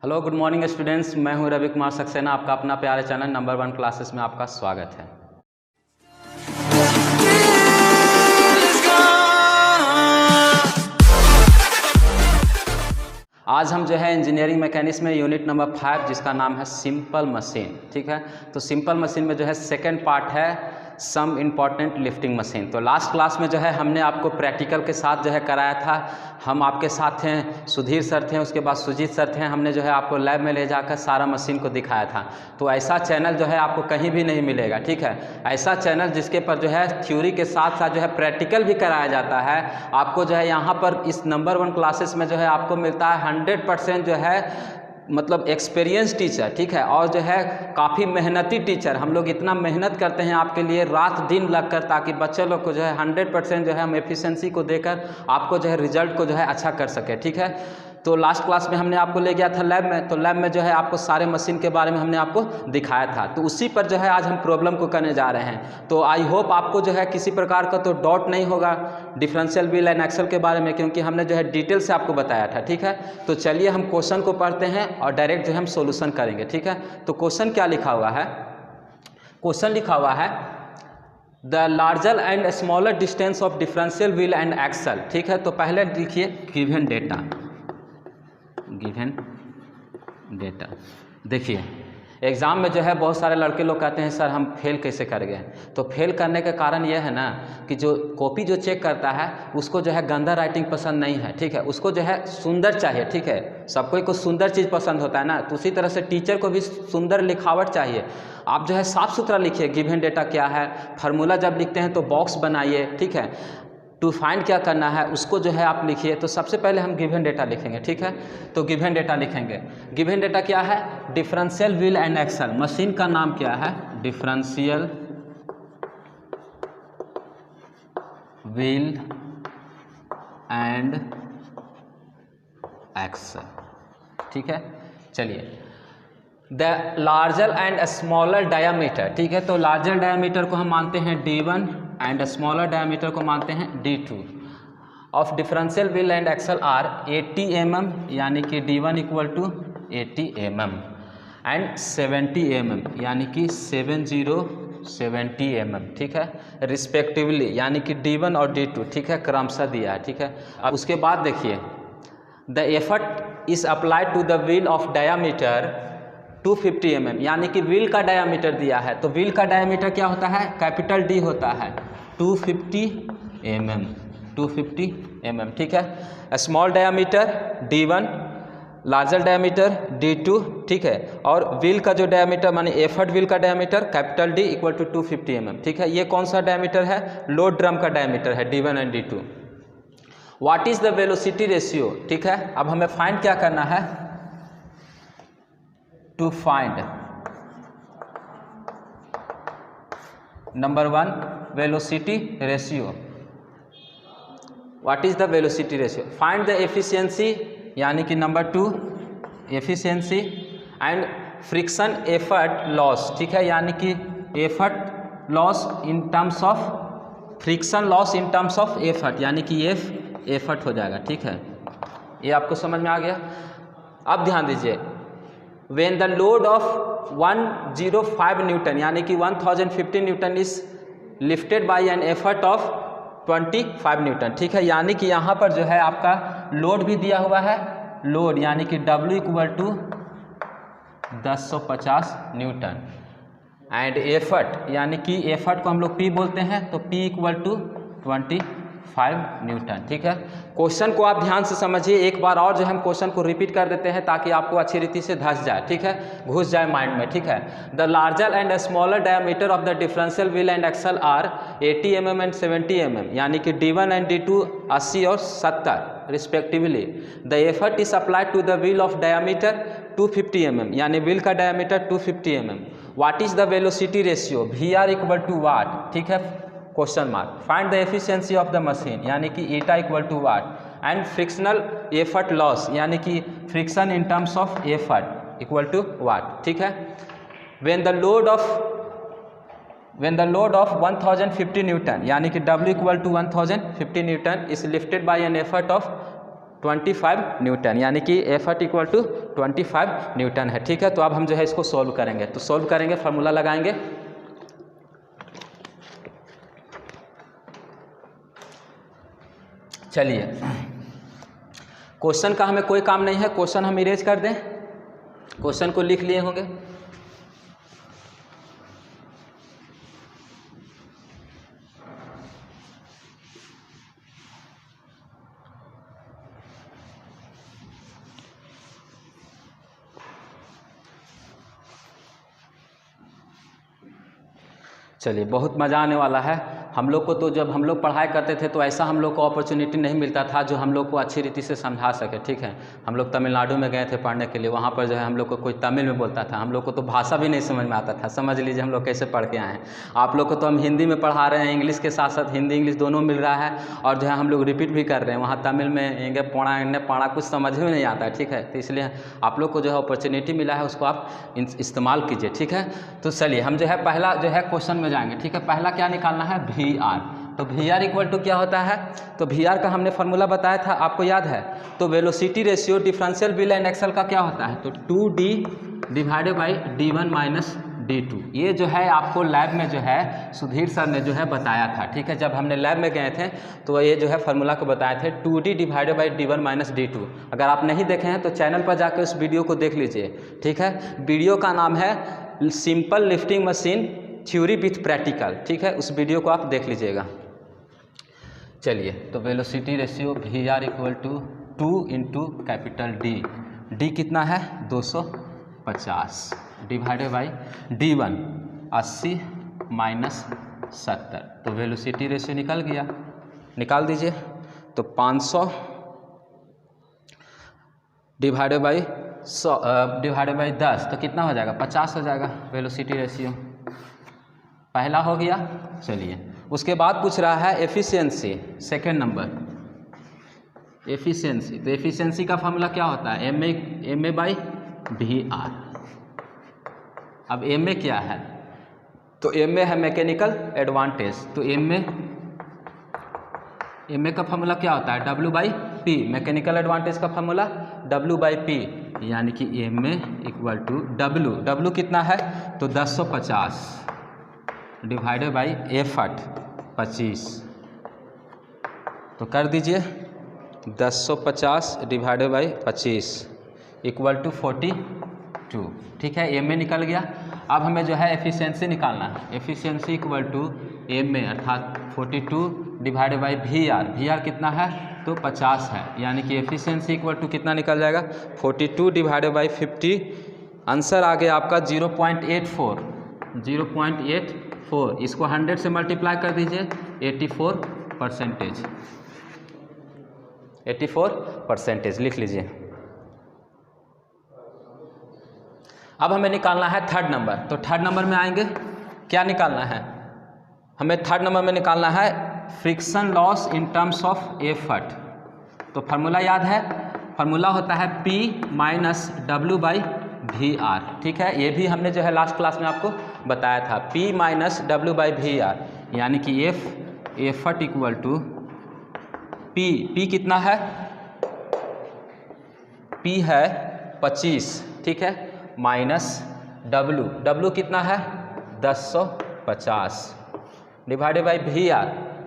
Hello good morning students, मैं हूं रवि कुमार सक्सेना। आपका अपना प्यारे चैनल नंबर 1 क्लासेस में आपका स्वागत है। आज हम जो है इंजीनियरिंग मैकेनिक्स में यूनिट नंबर 5 जिसका नाम है सिंपल मशीन। ठीक है, तो सिंपल मशीन में जो है सेकंड पार्ट है सम इम्पॉर्टेंट लिफ्टिंग मशीन। तो लास्ट क्लास में जो है हमने आपको प्रैक्टिकल के साथ जो है कराया था। हम आपके साथ हैं, सुधीर सर थे, उसके बाद सुजीत सर थे। हमने जो है आपको लैब में ले जाकर सारा मशीन को दिखाया था। तो ऐसा चैनल जो है आपको कहीं भी नहीं मिलेगा। ठीक है, ऐसा चैनल जिसके पर जो है थ्योरी के साथ साथ जो है प्रैक्टिकल भी कराया जाता है। आपको जो है यहाँ पर इस नंबर 1 क्लासेस में जो है आपको मिलता है 100% जो है मतलब एक्सपीरियंस टीचर। ठीक है, और जो है काफ़ी मेहनती टीचर। हम लोग इतना मेहनत करते हैं आपके लिए रात दिन लगकर, ताकि बच्चे लोग को जो है 100% जो है हम एफिशिएंसी को देकर आपको जो है रिजल्ट को जो है अच्छा कर सके। ठीक है, तो लास्ट क्लास में हमने आपको ले गया था लैब में। तो लैब में जो है आपको सारे मशीन के बारे में हमने आपको दिखाया था। तो उसी पर जो है आज हम प्रॉब्लम को करने जा रहे हैं। तो आई होप आपको जो है किसी प्रकार का तो डाउट नहीं होगा डिफरेंशियल व्हील एंड एक्सल के बारे में, क्योंकि हमने जो है डिटेल से आपको बताया था। ठीक है, तो चलिए हम क्वेश्चन को पढ़ते हैं और डायरेक्ट जो है हम सोल्यूशन करेंगे। ठीक है, तो क्वेश्चन क्या लिखा हुआ है? क्वेश्चन लिखा हुआ है the larger and smaller distance of differential wheel and axle. ठीक है, तो पहले लिखिए गिवन डेटा। गिवन डेटा देखिए, एग्ज़ाम में जो है बहुत सारे लड़के लोग कहते हैं सर हम फेल कैसे कर गए। तो फेल करने का कारण यह है ना कि जो कॉपी जो चेक करता है उसको जो है गंदा राइटिंग पसंद नहीं है। ठीक है, उसको जो है सुंदर चाहिए। ठीक है, सबको को सुंदर चीज़ पसंद होता है ना, तो उसी तरह से टीचर को भी सुंदर लिखावट चाहिए। आप जो है साफ़ सुथरा लिखिए गिवन डेटा क्या है। फार्मूला जब लिखते हैं तो बॉक्स बनाइए। ठीक है, टू फाइंड क्या करना है उसको जो है आप लिखिए। तो सबसे पहले हम गिवन डेटा लिखेंगे। ठीक है, तो गिवन डेटा लिखेंगे। गिवन डेटा क्या है? Differential wheel and axle. Machine का नाम क्या है? Differential wheel and axle. ठीक है, चलिए the larger and smaller diameter. ठीक है, तो लार्जर डायामीटर को हम मानते हैं D1 एंड स्मॉलर डायामीटर को मानते हैं D2 of differential wheel and axle are 80 mm, यानी कि D1 equal to 80 mm and 70 mm, यानी कि 70 mm। ठीक है, रिस्पेक्टिवली, यानी कि D1 और D2। ठीक है, क्रमशः दिया है। ठीक है, अब उसके बाद देखिए the effort is applied to the wheel of diameter 250 mm, यानी कि व्हील का डायामीटर दिया है। तो व्हील का डायामीटर क्या होता है? कैपिटल D होता है 250 mm। 250 mm। ठीक है, small diameter D1, larger diameter D2। ठीक है, और व्हील का जो डायामीटर माने एफर्ट व्हील का diameter capital D equal to 250 mm। ठीक है, ये कौन सा डायामीटर है? लोड ड्रम का डायामीटर है D1 and D2। What is the velocity ratio? ठीक है, अब हमें फाइंड क्या करना है? To find number 1 velocity ratio. What is the velocity ratio? Find the efficiency, यानी कि number 2 efficiency and friction effort loss. ठीक है, यानी कि effort loss in terms of friction loss in terms of effort, यानी कि एफर्ट हो जाएगा। ठीक है, ये आपको समझ में आ गया। अब ध्यान दीजिए, when the load of 105 Newton, यानी कि 1050 newton is lifted by an effort of 25 Newton. ठीक है, यानी कि यहाँ पर जो है आपका लोड भी दिया हुआ है। लोड यानी कि W equal to 1050 newton and effort, यानी कि एफर्ट को हम लोग P बोलते हैं, तो P इक्वल टू 25 न्यूटन। ठीक है, क्वेश्चन को आप ध्यान से समझिए। एक बार और जो हम क्वेश्चन को रिपीट कर देते हैं ताकि आपको अच्छी रीति से धस जाए। ठीक है, घुस जाए माइंड में। ठीक है, the larger and smaller diameter of the differential wheel and axle are 80 mm and 70 mm, यानी कि D1 एंड D2 80 और 70 respectively. The effort is applied to the wheel of diameter 250 mm, यानी व्हील का diameter 250 mm। What is the velocity ratio? VR equal to what. ठीक है, question mark. Find the efficiency of the machine, यानी कि eta equal to what and frictional effort loss, यानी कि friction in terms of effort equal to what. ठीक है, when the load of 1050 newton, यानी कि W equal to 1050 newton is lifted by an effort of 25 newton, यानी कि effort equal to 25 Newton है। ठीक है, तो अब हम जो है इसको सॉल्व करेंगे। तो सॉल्व करेंगे, फार्मूला लगाएंगे। चलिए, क्वेश्चन का हमें कोई काम नहीं है, क्वेश्चन हम इरेज कर दें। क्वेश्चन को लिख लिए होंगे। चलिए, बहुत मज़ा आने वाला है। हम लोग को तो जब हम लोग पढ़ाई करते थे तो ऐसा हम लोग को अपॉर्चुनिटी नहीं मिलता था जो हम लोग को अच्छी रीति से समझा सके। ठीक है, हम लोग तमिलनाडु में गए थे पढ़ने के लिए, वहाँ पर जो है हम लोग को कोई तमिल में बोलता था, हम लोग को तो भाषा भी नहीं समझ में आता था। समझ लीजिए हम लोग कैसे पढ़ के आए हैं। आप लोग को तो हम हिंदी में पढ़ा रहे हैं, इंग्लिश के साथ साथ हिंदी इंग्लिश दोनों मिल रहा है, और जो है हम लोग रिपीट भी कर रहे हैं। वहाँ तमिल में एंगे पोड़ा एंगे पाड़ा कुछ समझ में नहीं आता है। ठीक है, तो इसलिए आप लोग को जो है अपॉर्चुनिटी मिला है उसको आप इस्तेमाल कीजिए। ठीक है, तो चलिए हम जो है पहला जो है क्वेश्चन में जाएंगे। ठीक है, पहला क्या निकालना है? V R. तो वी आर इक्वल टू क्या होता है? तो वी आर का हमने फार्मूला बताया था, आपको याद है? तो velocity ratio differential wheel and axle का क्या होता है? तो 2d divided by d1 minus d2। ये जो है आपको लैब में जो है सुधीर सर ने जो है बताया था। ठीक है, जब हमने लैब में गए थे तो ये जो है फार्मूला को बताए थे, 2d divided by d1 minus d2। अगर आप नहीं देखे हैं तो चैनल पर जाकर उस वीडियो को देख लीजिए। ठीक है, वीडियो का नाम है simple lifting machine theory with practical. ठीक है, उस वीडियो को आप देख लीजिएगा। चलिए, तो velocity ratio V R equal to 2 into capital D कितना है? 250 डिवाइडेड बाई d1 80 माइनस 70। तो वेलोसिटी रेशियो निकल गया, निकाल दीजिए। तो 500 डिवाइडेड बाई 10 तो कितना हो जाएगा? 50 हो जाएगा वेलोसिटी रेशियो। पहला हो गया। चलिए, उसके बाद पूछ रहा है एफिशिएंसी, सेकेंड नंबर एफिशिएंसी। तो एफिशिएंसी का फार्मूला क्या होता है? M A by V R. अब एम ए क्या है? तो एम ए है मैकेनिकल एडवांटेज। तो एम ए का फार्मूला क्या होता है? W by P. Mechanical advantage का फार्मूला डब्ल्यू बाई पी, यानी कि M A equal to W कितना है? तो 1050 डिवाइडेड बाई एफर्ट 25। तो कर दीजिए 1050 डिवाइडेड बाई 25 इक्वल टू 42। ठीक है, एम ए निकल गया। अब हमें जो है एफिशिएंसी निकालना है। Efficiency equal to M A अर्थात 42 डिवाइडेड बाई वी आर कितना है? तो 50 है, यानी कि एफिशिएंसी इक्वल टू कितना निकल जाएगा? 42 डिवाइडेड बाई 50। आंसर आ गया आपका 0.84। इसको 100 से मल्टीप्लाई कर दीजिए, 84% लिख लीजिए। अब हमें निकालना है थर्ड नंबर। तो थर्ड नंबर में आएंगे, क्या निकालना है हमें? थर्ड नंबर में निकालना है friction loss in terms of effort. तो फार्मूला याद है? फार्मूला होता है P minus W by V R. ठीक है, ये भी हमने जो है लास्ट क्लास में आपको बताया था, P minus W by V R, यानी कि एफर्ट इक्वल टू P कितना है? P है 25। ठीक है, माइनस W कितना है? 1050 divided by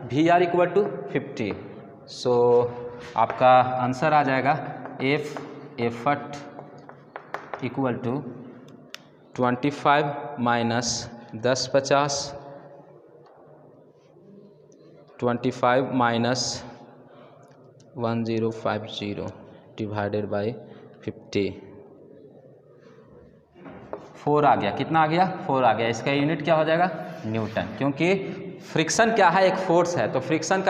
V R equal to 50। So आपका आंसर आ जाएगा effort equal to 25 minus 1050 25 minus 1050 divided by 50। 4 आ गया। कितना आ गया? 4 आ गया। इसका यूनिट क्या हो जाएगा? न्यूटन, क्योंकि फ्रिक्शन क्या है? एक फोर्स है। तो फ्रिक्शन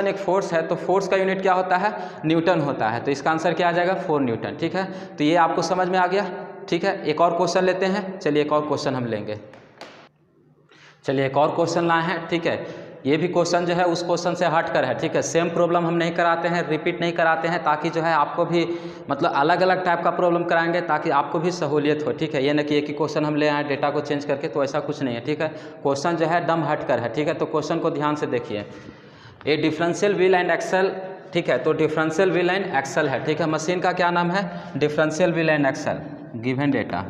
एक फोर्स है, तो फोर्स का यूनिट क्या होता है? न्यूटन होता है। तो इसका आंसर क्या आ जाएगा? 4 न्यूटन। ठीक है, तो ये आपको समझ में आ गया। ठीक है, एक और क्वेश्चन लेते हैं। चलिए, एक और क्वेश्चन हम लेंगे। चलिए, एक और क्वेश्चन लाए हैं। ठीक है, ये भी क्वेश्चन जो है उस क्वेश्चन से हट कर है। ठीक है, सेम प्रॉब्लम हम नहीं कराते हैं, रिपीट नहीं कराते हैं, ताकि जो है आपको भी मतलब अलग अलग टाइप का प्रॉब्लम कराएंगे ताकि आपको भी सहूलियत हो। ठीक है, ये न कि एक ही क्वेश्चन हम ले आए डेटा को चेंज करके, तो ऐसा कुछ नहीं है। ठीक है, क्वेश्चन जो है दम हट कर है। ठीक है, तो क्वेश्चन को ध्यान से देखिए। A differential wheel and axle ठीक है। तो डिफरेंशियल व्हील एंड एक्सल है, ठीक है। मशीन का क्या नाम है? Differential wheel and axle. Given data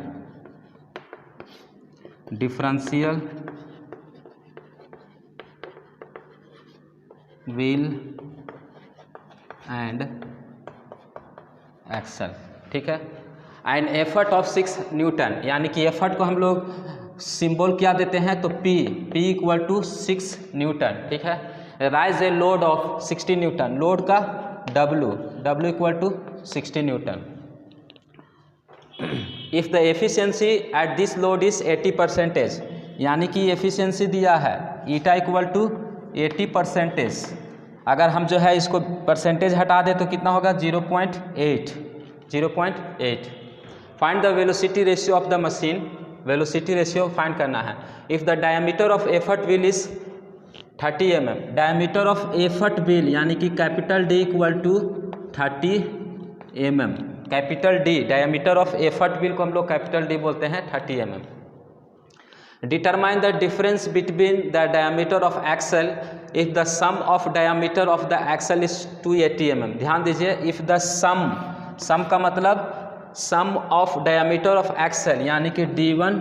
differential wheel and axle, ठीक है। एंड एफर्ट ऑफ 6 न्यूटन, यानी कि एफर्ट को हम लोग सिंबल क्या देते हैं? तो P इक्वल टू 6 न्यूटन, ठीक है। Raise a load of 60 newton, load का W equal to 60 newton. If the efficiency at this load is 80%, यानी कि एफिशिएंसी दिया है ईटा इक्वल टू 80%। अगर हम जो है इसको परसेंटेज हटा दें तो कितना होगा? 0.8। Find the velocity ratio of the machine, velocity ratio find करना है। If the diameter of effort wheel is 30 mm, diameter of effort wheel यानी कि capital D equal to 30 mm, capital D diameter of effort wheel को हम लोग capital D बोलते हैं 30 mm। Determine the difference between the diameter of axle if the sum of diameter of the axle is 280 mm। ध्यान दीजिए, if the सम का मतलब सम of diameter of axle यानी कि D1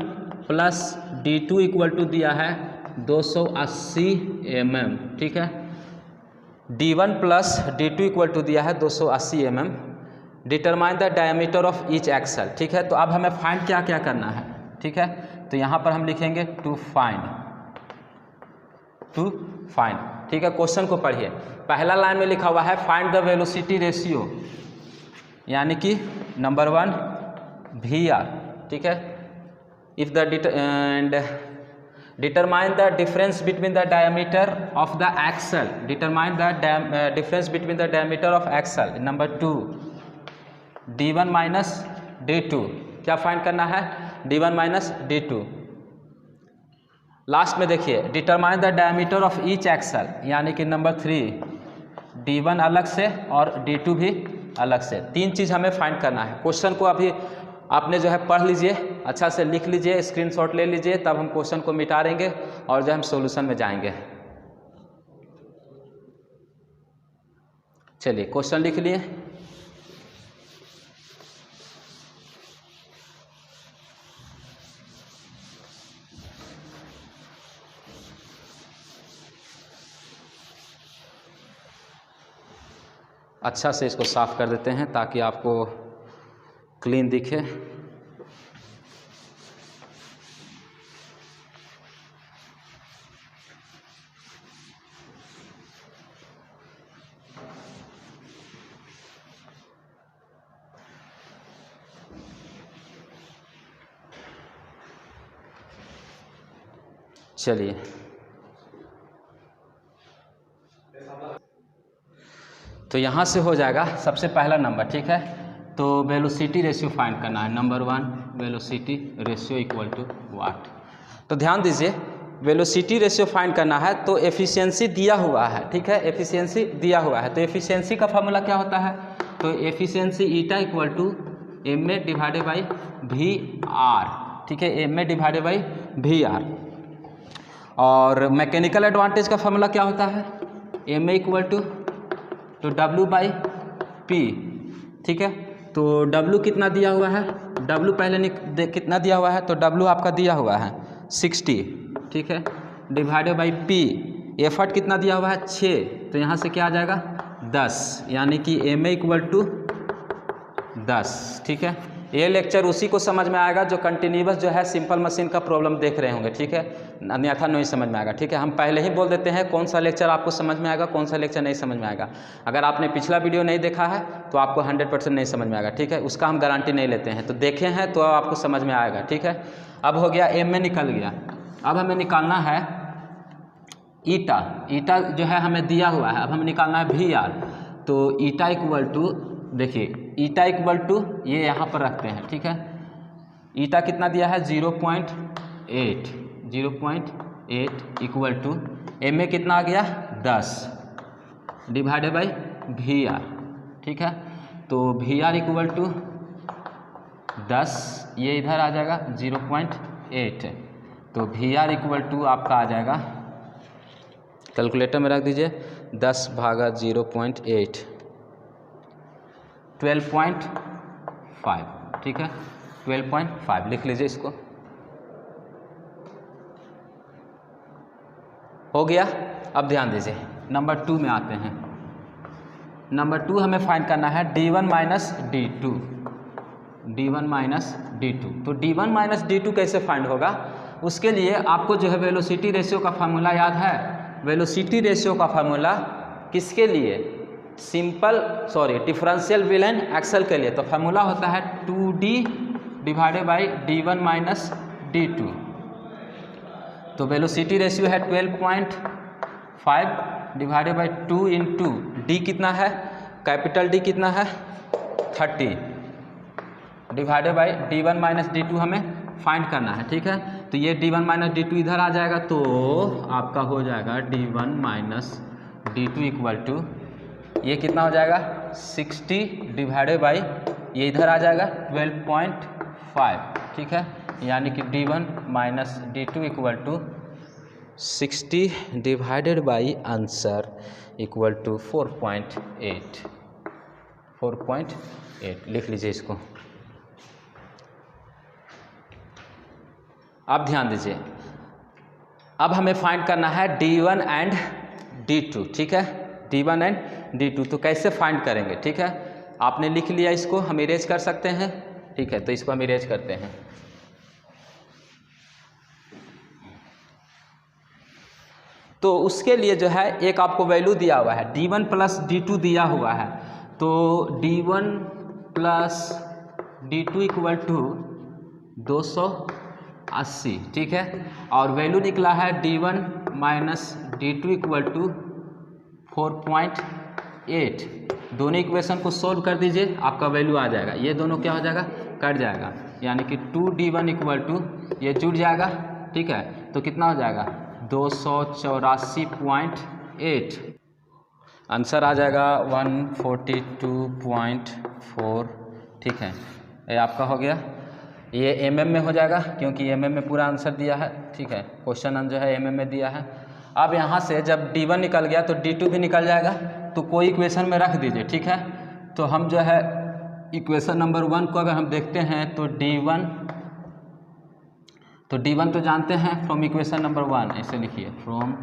plus D2 equal to दिया है 280 mm, ठीक है। D1 plus D2 equal to दिया है 280 mm। Determine the diameter of each axle, ठीक है। तो अब हमें फाइंड क्या करना है, ठीक है। तो यहाँ पर हम लिखेंगे टू फाइंड, ठीक है। क्वेश्चन को पढ़िए, पहला लाइन में लिखा हुआ है फाइंड द वेलोसिटी रेशियो, यानी कि नंबर 1 VR, ठीक है। If the determine the difference between the diameter of the axle, determine the difference between the diameter of axle. Number 2 D1 minus D2, क्या फाइंड करना है? D1 minus D2। लास्ट में देखिए determine the diameter of each axle, यानी कि number 3 D1 अलग से और D2 भी अलग से। 3 चीज़ हमें फाइंड करना है। क्वेश्चन को अभी आपने जो है पढ़ लीजिए, अच्छा से लिख लीजिए, स्क्रीनशॉट ले लीजिए, तब हम क्वेश्चन को मिटा देंगे और जो हम सॉल्यूशन में जाएंगे। चलिए क्वेश्चन लिख लिए। अच्छा से इसको साफ कर देते हैं ताकि आपको क्लीन दिखे। चलिए तो यहाँ से हो जाएगा सबसे पहला नंबर, ठीक है। तो वेलोसिटी रेशियो फाइंड करना है। Number 1 velocity ratio equal to what. तो ध्यान दीजिए, वेलोसिटी रेशियो फाइंड करना है तो एफिशिएंसी दिया हुआ है, ठीक है। एफिशिएंसी दिया हुआ है तो एफिशिएंसी का फार्मूला क्या होता है? तो efficiency eta equal to MA divided by VR, ठीक है। MA divided by VR। और मैकेनिकल एडवांटेज का फार्मूला क्या होता है? MA इक्वल टू तो W बाई P, ठीक है। तो W कितना दिया हुआ है? W पहले कितना दिया हुआ है? तो W आपका दिया हुआ है 60, ठीक है, डिवाइडेड बाई P। एफर्ट कितना दिया हुआ है? 6, तो यहाँ से क्या आ जाएगा? 10, यानी कि MA इक्वल टू 10, ठीक है। ये लेक्चर उसी को समझ में आएगा जो कंटिन्यूअस जो है सिंपल मशीन का प्रॉब्लम देख रहे होंगे, ठीक है। अन्यथा नहीं समझ में आएगा, ठीक है। हम पहले ही बोल देते हैं कौन सा लेक्चर आपको समझ में आएगा, कौन सा लेक्चर नहीं समझ में आएगा। अगर आपने पिछला वीडियो नहीं देखा है तो आपको 100% नहीं समझ में आएगा, ठीक है। उसका हम गारंटी नहीं लेते हैं, तो देखे हैं तो आपको समझ में आएगा, ठीक है। अब हो गया MA निकल गया। अब हमें निकालना है ईटा। ईटा जो है हमें दिया हुआ है, अब हमें निकालना है VR। तो ईटा इक्वल टू, देखिए ईटा इक्वल टू ये यहाँ पर रखते हैं, ठीक है। ईटा कितना दिया है? 0.8 इक्वल टू MA कितना आ गया? 10 डिवाइडेड बाई VR, ठीक है। तो VR इक्वल टू 10, ये इधर आ जाएगा 0.8, तो VR इक्वल टू आपका आ जाएगा, कैलकुलेटर में रख दीजिए, 10 भागा 0.8 12.5, ठीक है, 12.5 लिख लीजिए इसको। हो गया। अब ध्यान दीजिए नंबर 2 में आते हैं। नंबर 2 हमें फाइंड करना है D1 minus D2, D1 minus D2। तो D1 माइनस D2 कैसे फाइंड होगा? उसके लिए आपको जो है वेलोसिटी रेशियो का फार्मूला याद है। वेलोसिटी रेशियो का फार्मूला किसके लिए? डिफरेंशियल व्हील एंड एक्सल के लिए। तो फार्मूला होता है 2D divided by D1 minus D2। तो वेलोसिटी रेशियो है 12.5 डिवाइडेड बाई 2 इंटू डी कितना है, कैपिटल डी कितना है 30, divided by D1 minus D2 हमें फाइंड करना है, ठीक है। तो ये D1 माइनस D2 इधर आ जाएगा, तो आपका हो जाएगा D1 minus D2 equal to ये कितना हो जाएगा 60 डिवाइडेड बाई ये इधर आ जाएगा 12.5, ठीक है। यानी कि D1 minus D2 equal to 60 divided by answer equal to 4.8 लिख लीजिए इसको। अब ध्यान दीजिए, अब हमें फाइंड करना है D1 एंड D2, ठीक है, D1 एंड D2। तो कैसे फाइंड करेंगे, ठीक है। आपने लिख लिया, इसको हम इरेज कर सकते हैं, ठीक है। तो इसको हम इरेज करते हैं। तो उसके लिए जो है एक आपको वैल्यू दिया हुआ है D1 प्लस D2 दिया हुआ है। तो D1 plus D2 equal to 280, ठीक है। और वैल्यू निकला है D1 minus D2 equal to 4.8। दोनों इक्वेशन को सोल्व कर दीजिए, आपका वैल्यू आ जाएगा। ये दोनों क्या हो जाएगा, कट जाएगा, यानी कि 2D1 इक्वल टू ये जुड़ जाएगा, ठीक है। तो कितना हो जाएगा 284.8, आंसर आ जाएगा 142.4, ठीक है। ये आपका हो गया। ये mm में हो जाएगा क्योंकि mm में पूरा आंसर दिया है, ठीक है। क्वेश्चन जो है mm में दिया है। अब यहाँ से जब D1 निकल गया तो D2 भी निकल जाएगा, तो कोई इक्वेशन में रख दीजिए, ठीक है। तो हम जो है इक्वेशन नंबर 1 को अगर हम देखते हैं तो D1 तो जानते हैं फ्रॉम इक्वेशन नंबर 1, ऐसे लिखिए फ्रॉम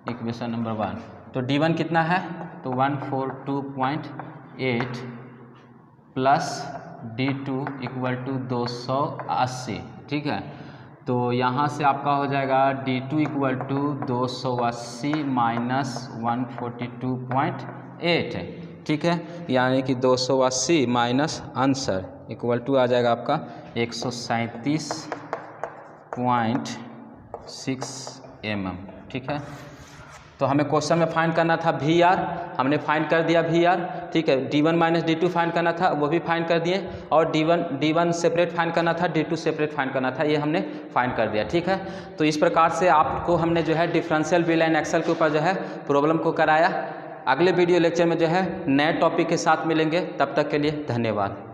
इक्वेशन नंबर 1। तो D1 कितना है, तो 142.8 प्लस D2 इक्वल टू 280, ठीक है। तो यहाँ से आपका हो जाएगा D2 इक्वल टू 280 माइनस 142.8 है, ठीक है। यानी कि 280 माइनस आंसर इक्वल टू आ जाएगा आपका 137.6 mm, ठीक है। तो हमें क्वेश्चन में फाइंड करना था VR, हमने फाइंड कर दिया VR, ठीक है। D1 माइनस D2 फाइंड करना था, वो भी फाइंड कर दिए। और D1 सेपरेट फाइंड करना था, D2 सेपरेट फाइंड करना था, ये हमने फाइंड कर दिया, ठीक है। तो इस प्रकार से आपको हमने जो है डिफरेंशियल व्हील एंड एक्सल के ऊपर जो है प्रॉब्लम को कराया। अगले वीडियो लेक्चर में जो है नए टॉपिक के साथ मिलेंगे, तब तक के लिए धन्यवाद।